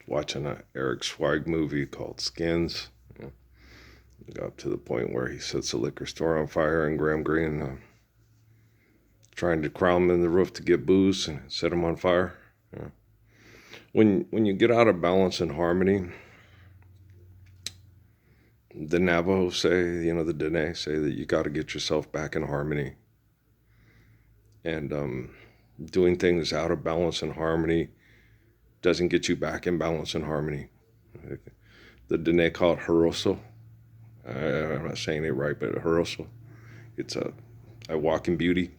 watching an Eric Schweig movie called Skins. Got up to the point where he sets a liquor store on fire in Graham Greene, trying to climb in the roof to get booze and set him on fire. When you get out of balance and harmony, the Navajo say, the Dene say that you got to get yourself back in harmony. And doing things out of balance and harmony doesn't get you back in balance and harmony. The Dene call it Haroso. I'm not saying it right, but Haroso. It's I walk in beauty.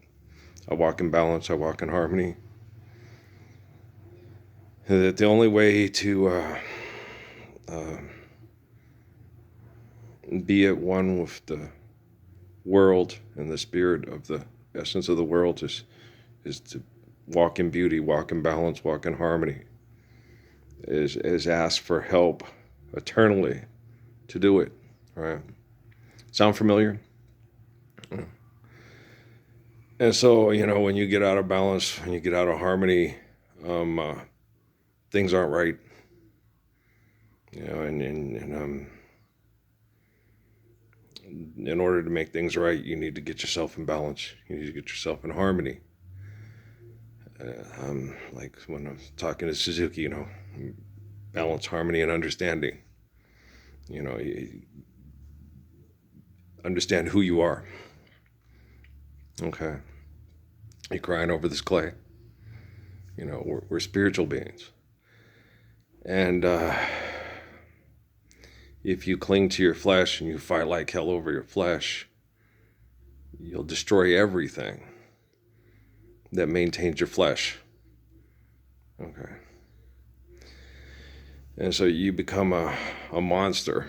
I walk in balance. I walk in harmony. That the only way to be at one with the world and the spirit of the essence of the world is to walk in beauty, walk in balance, walk in harmony. Is ask for help eternally to do it. Right? Sound familiar? And so, when you get out of balance, when you get out of harmony, things aren't right. And in order to make things right, you need to get yourself in balance. You need to get yourself in harmony. Like when I'm talking to Suzuki, balance, harmony, and understanding. You understand who you are. Okay. You're crying over this clay. We're spiritual beings. And if you cling to your flesh and you fight like hell over your flesh, you'll destroy everything that maintains your flesh. Okay. And so you become a monster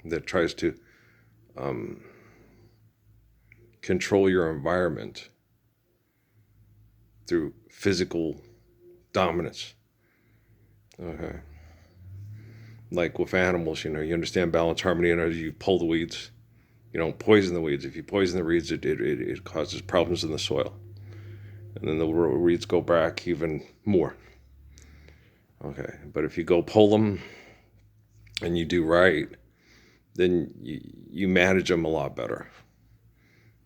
that tries to control your environment through physical dominance. Okay. Like with animals, you understand balance, harmony, and you pull the weeds. You don't poison the weeds. If you poison the weeds, it causes problems in the soil. And then the weeds go back even more. Okay. But if you go pull them and you do right, then you manage them a lot better.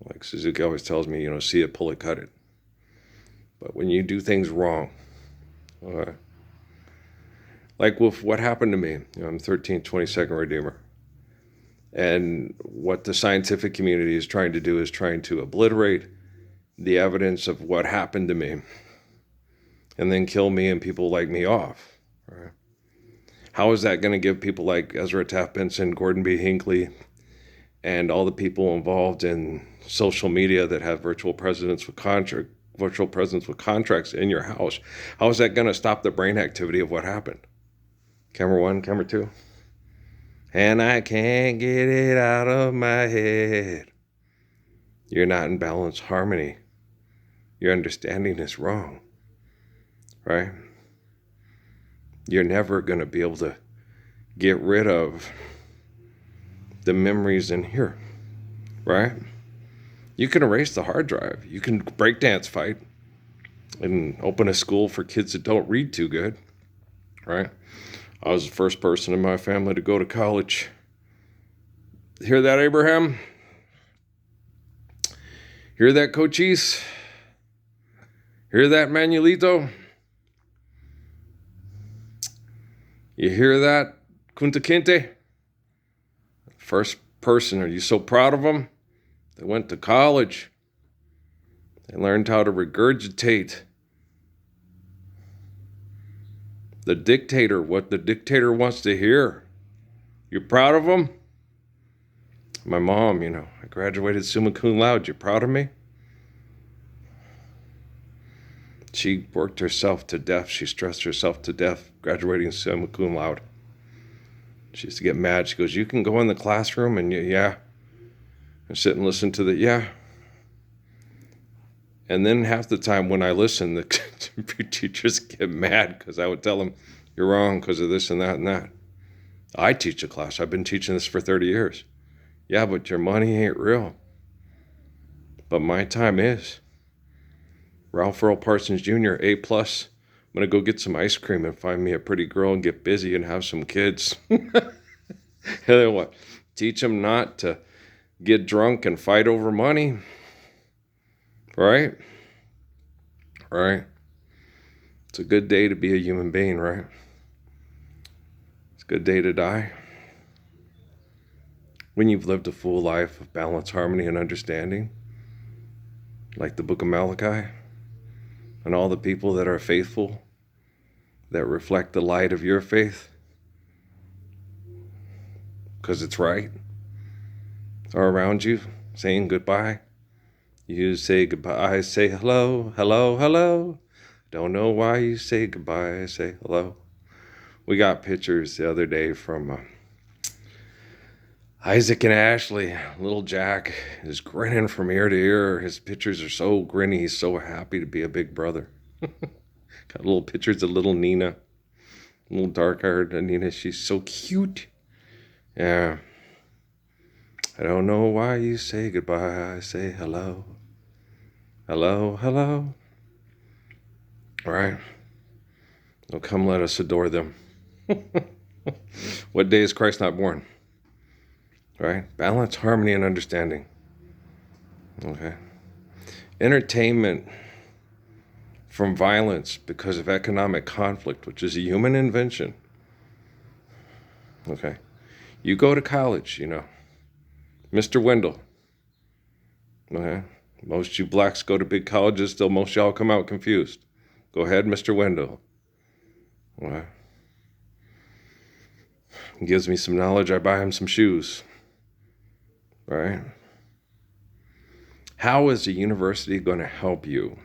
Like Suzuki always tells me, see it, pull it, cut it. But when you do things wrong, okay, like with what happened to me, I'm 13th, 22nd Redeemer. And what the scientific community is trying to do is trying to obliterate the evidence of what happened to me and then kill me and people like me off. Right? How is that going to give people like Ezra Taft Benson, Gordon B. Hinckley, and all the people involved in social media that have virtual presence with contracts in your house, how is that going to stop the brain activity of what happened? Camera 1, camera 2. And I can't get it out of my head. You're not in balance, harmony. Your understanding is wrong. Right? You're never going to be able to get rid of the memories in here. Right? You can erase the hard drive. You can breakdance fight and open a school for kids that don't read too good. Right? I was the first person in my family to go to college. Hear that, Abraham? Hear that, Cochise? Hear that, Manuelito? You hear that, Kunta Kinte? First person, are you so proud of them? They went to college. They learned how to regurgitate the dictator, what the dictator wants to hear. You proud of them? My mom, I graduated summa cum laude. You proud of me? She worked herself to death. She stressed herself to death graduating summa cum laude. She used to get mad. She goes, you can go in the classroom and and sit and listen to the. And then half the time when I listen, the teachers get mad because I would tell them, you're wrong because of this and that and that. I teach a class. I've been teaching this for 30 years. Yeah, but your money ain't real. But my time is. Ralph Earl Parsons Jr., A+, going to go get some ice cream and find me a pretty girl and get busy and have some kids. And then what? Teach them not to get drunk and fight over money. Right? Right? It's a good day to be a human being, right? It's a good day to die. When you've lived a full life of balance, harmony, and understanding, like the book of Malachi, and all the people that are faithful, that reflect the light of your faith, because it's right, are around you saying goodbye. You say goodbye, I say hello, hello, hello. Don't know why you say goodbye, I say hello. We got pictures the other day from Isaac and Ashley. Little Jack is grinning from ear to ear. His pictures are so grinny. He's so happy to be a big brother. Got little pictures of little Nina, a little dark-haired Nina. She's so cute. Yeah. I don't know why you say goodbye. I say hello. Hello, hello. All right. Oh, come let us adore them. What day is Christ not born? Right? Balance, harmony, and understanding. Okay. Entertainment from violence because of economic conflict, which is a human invention. Okay. You go to college, Mr. Wendell. Okay. Most you blacks go to big colleges, still most y'all come out confused. Go ahead, Mr. Wendell. Okay. He gives me some knowledge, I buy him some shoes. Right? How is a university going to help you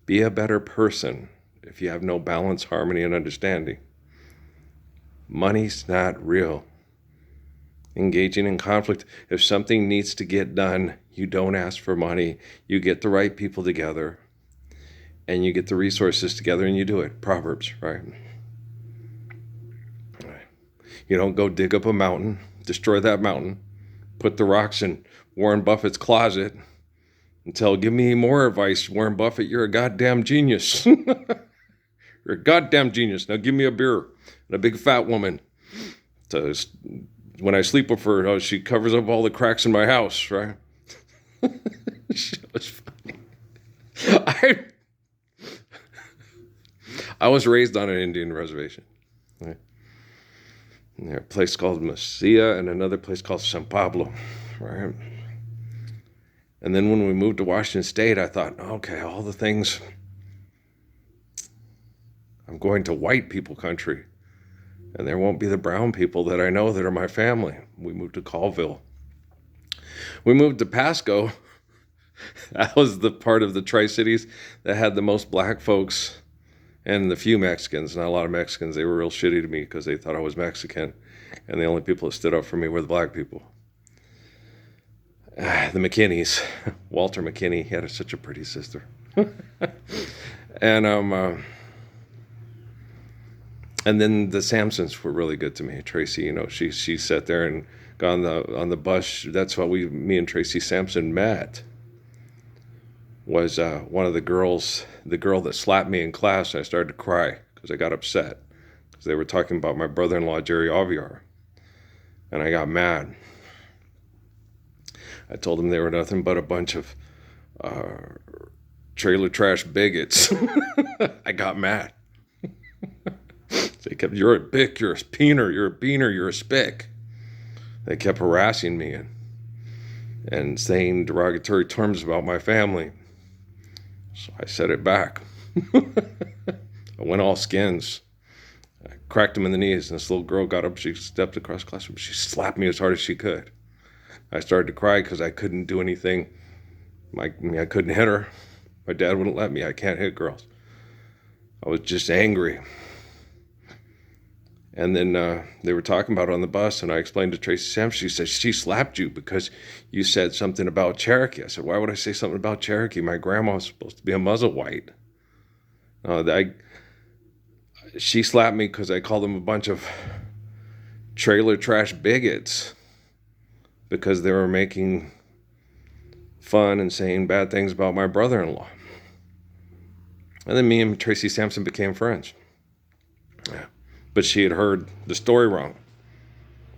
be a better person if you have no balance, harmony, and understanding? Money's not real. Engaging in conflict. If something needs to get done, you don't ask for money. You get the right people together and you get the resources together and you do it. Proverbs, right? You don't go dig up a mountain, destroy that mountain, put the rocks in Warren Buffett's closet and tell, give me more advice, Warren Buffett, you're a goddamn genius. You're a goddamn genius. Now give me a beer and a big fat woman. When I sleep with her, she covers up all the cracks in my house, right? Shit was funny. I was raised on an Indian reservation. Right? There's a place called Mesilla and another place called San Pablo, right? And then when we moved to Washington State, I thought, okay, all the things, I'm going to white people country, and there won't be the brown people that I know that are my family. We moved to Colville. We moved to Pasco. That was the part of the Tri-Cities that had the most black folks and the few Mexicans. Not a lot of Mexicans. They were real shitty to me because they thought I was Mexican. And the only people that stood up for me were the black people. The McKinneys. Walter McKinney. He had such a pretty sister. And then the Sampsons were really good to me. Tracy, she sat there and got on the bus. That's how me and Tracy Sampson met. Was one of the girls, the girl that slapped me in class, and I started to cry because I got upset because they were talking about my brother-in-law, Jerry Aviar, and I got mad. I told them they were nothing but a bunch of trailer trash bigots. I got mad. They kept, you're a bick, you're a peener, you're a beaner, you're a spick. They kept harassing me and saying derogatory terms about my family. So I said it back. I went all skins. I cracked him in the knees, and this little girl got up, she stepped across the classroom, she slapped me as hard as she could. I started to cry because I couldn't do anything. I couldn't hit her. My dad wouldn't let me. I can't hit girls. I was just angry. And then they were talking about it on the bus, and I explained to Tracy Sampson. She said, she slapped you because you said something about Cherokee. I said, why would I say something about Cherokee? My grandma was supposed to be a Musselwhite. She slapped me because I called them a bunch of trailer trash bigots because they were making fun and saying bad things about my brother-in-law. And then me and Tracy Sampson became friends. Yeah. But she had heard the story wrong.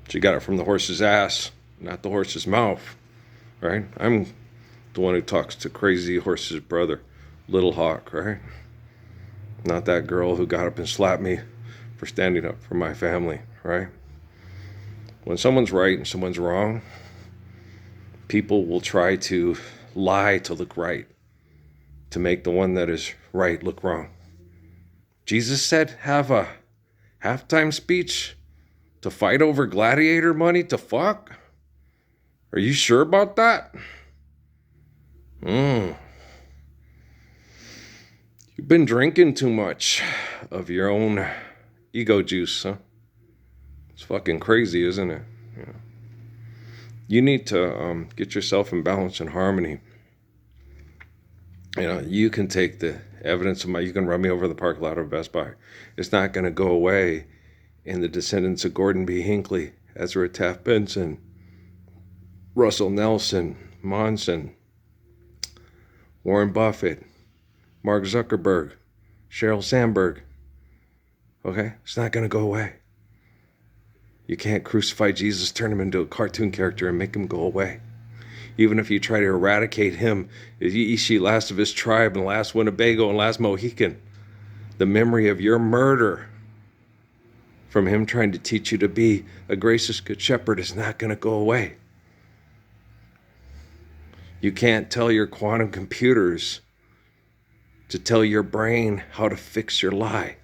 She got it from the horse's ass, not the horse's mouth, right? I'm the one who talks to Crazy Horse's brother, Little Hawk, right? Not that girl who got up and slapped me for standing up for my family, right? When someone's right and someone's wrong, people will try to lie to look right, to make the one that is right look wrong. Jesus said, have a halftime speech to fight over gladiator money to fuck? Are you sure about that? You've been drinking too much of your own ego juice, huh? It's fucking crazy, isn't it? Yeah. You need to get yourself in balance and harmony. You can take the evidence of you can run me over the parking lot of Best Buy. It's not going to go away in the descendants of Gordon B. Hinckley, Ezra Taft Benson, Russell Nelson, Monson, Warren Buffett, Mark Zuckerberg, Sheryl Sandberg. Okay? It's not going to go away. You can't crucify Jesus, turn him into a cartoon character, and make him go away. Even if you try to eradicate him, Ishi, last of his tribe, and last Winnebago, and last Mohican, the memory of your murder from him trying to teach you to be a gracious good shepherd is not going to go away. You can't tell your quantum computers to tell your brain how to fix your lie.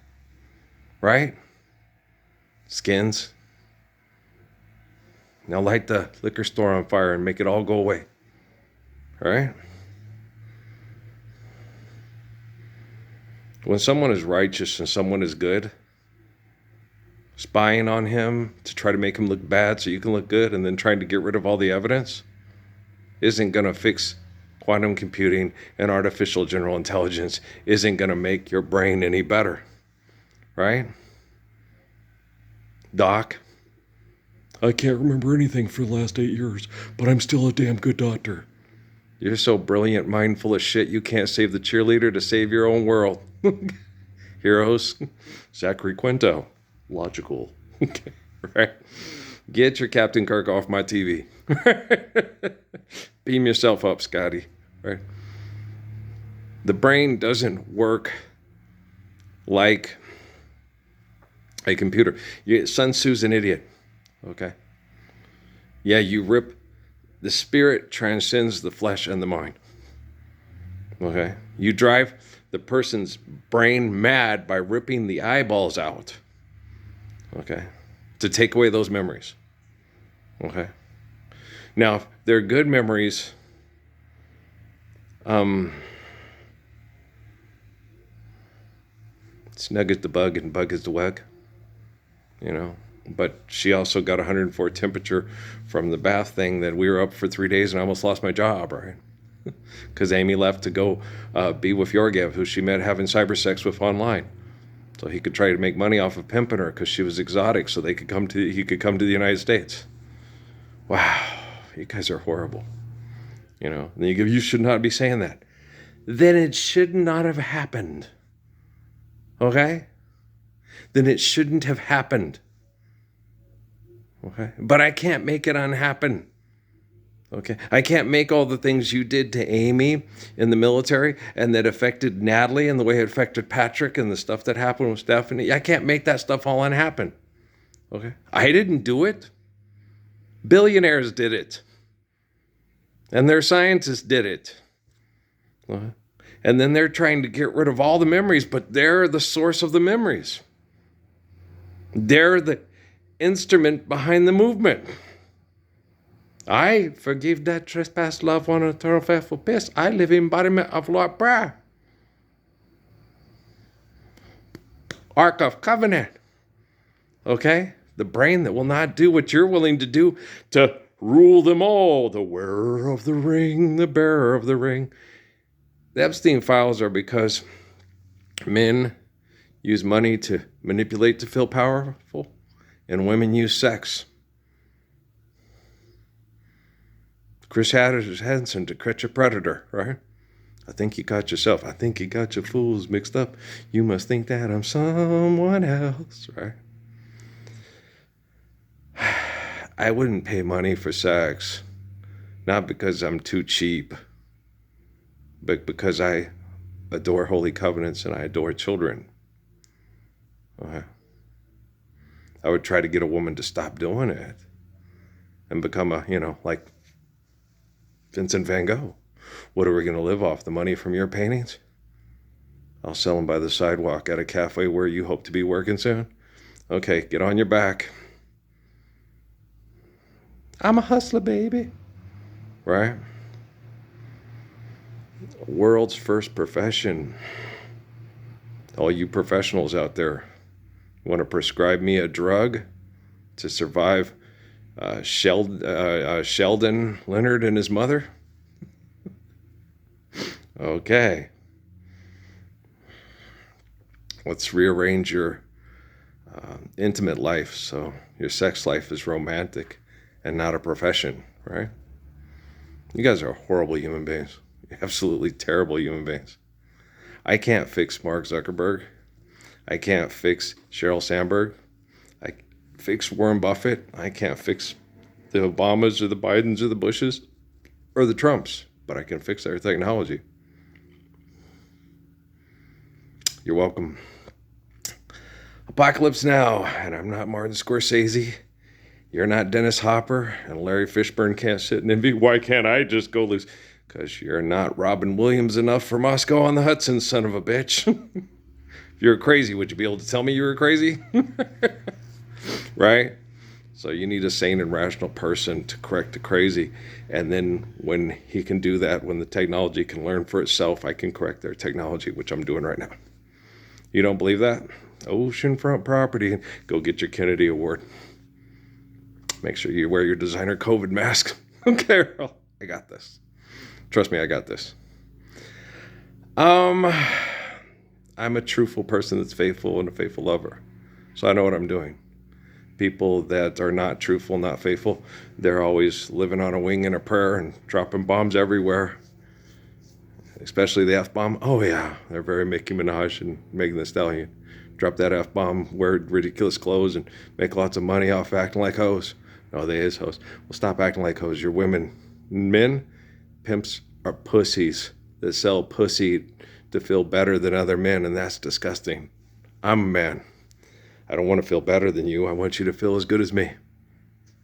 Right? Skins. Now light the liquor store on fire and make it all go away. All right? When someone is righteous and someone is good, spying on him to try to make him look bad so you can look good and then trying to get rid of all the evidence isn't going to fix quantum computing, and artificial general intelligence isn't going to make your brain any better. Right? Doc? I can't remember anything for the last 8 years, but I'm still a damn good doctor. You're so brilliant, mindful of shit, you can't save the cheerleader to save your own world. Heroes? Zachary Quinto. Logical. Right? Get your Captain Kirk off my TV. Beam yourself up, Scotty. Right? The brain doesn't work like a computer. Sun Tzu's an idiot. Okay? Yeah, the spirit transcends the flesh and the mind. Okay? You drive the person's brain mad by ripping the eyeballs out. Okay? To take away those memories. Okay? Now, if they're good memories, snug is the bug and bug is the wug. But she also got 104 temperature from the bath thing that we were up for 3 days and I almost lost my job, right? Because Amy left to go be with Yorgev, who she met having cyber sex with online. So he could try to make money off of pimping her because she was exotic so he could come to the United States. Wow, you guys are horrible. And you should not be saying that. Then it should not have happened. Okay? Then it shouldn't have happened. Okay? But I can't make it unhappen. Okay? I can't make all the things you did to Amy in the military and that affected Natalie and the way it affected Patrick and the stuff that happened with Stephanie. I can't make that stuff all unhappen. Okay? I didn't do it. Billionaires did it. And their scientists did it. And then they're trying to get rid of all the memories, but they're the source of the memories. They're the instrument behind the movement. I forgive that trespass, love one eternal faithful peace. I live embodiment of Lord prayer. Ark of Covenant. Okay? The brain that will not do what you're willing to do to rule them all. The wearer of the ring, the bearer of the ring. The Epstein files are because men use money to manipulate to feel powerful, and women use sex. Chris Hansen to catch a predator, right? I think you got yourself. I think you got your fools mixed up. You must think that I'm someone else, right? I wouldn't pay money for sex, not because I'm too cheap, but because I adore holy covenants and I adore children. I would try to get a woman to stop doing it and become like Vincent van Gogh. What are we going to live off? The money from your paintings? I'll sell them by the sidewalk at a cafe where you hope to be working soon. Okay, get on your back. I'm a hustler, baby. Right? World's first profession. All you professionals out there, want to prescribe me a drug to survive Sheldon Leonard and his mother? Okay. Let's rearrange your intimate life so your sex life is romantic and not a profession, right? You guys are horrible human beings. Absolutely terrible human beings. I can't fix Mark Zuckerberg. I can't fix Sheryl Sandberg. I fix Warren Buffett. I can't fix the Obamas or the Bidens or the Bushes or the Trumps, but I can fix their technology. You're welcome. Apocalypse Now, and I'm not Martin Scorsese. You're not Dennis Hopper, and Larry Fishburne can't sit and envy. Why can't I just go loose? Because you're not Robin Williams enough for Moscow on the Hudson, son of a bitch. If you're crazy, would you be able to tell me you were crazy? Right? So you need a sane and rational person to correct the crazy. And then when he can do that, when the technology can learn for itself, I can correct their technology, which I'm doing right now. You don't believe that? Oceanfront Property. Go get your Kennedy Award. Make sure you wear your designer COVID mask. Okay, Earl, I got this. Trust me, I got this. I'm a truthful person that's faithful and a faithful lover. So I know what I'm doing. People that are not truthful, not faithful, they're always living on a wing and a prayer and dropping bombs everywhere. Especially the F-bomb. Oh yeah, they're very Nicki Minaj and Megan Thee Stallion. Drop that F-bomb, wear ridiculous clothes, and make lots of money off acting like hoes. No, they is hoes. Well, stop acting like hoes. You're women. Men, pimps are pussies that sell pussy to feel better than other men, and that's disgusting. I'm a man. I don't want to feel better than you. I want you to feel as good as me.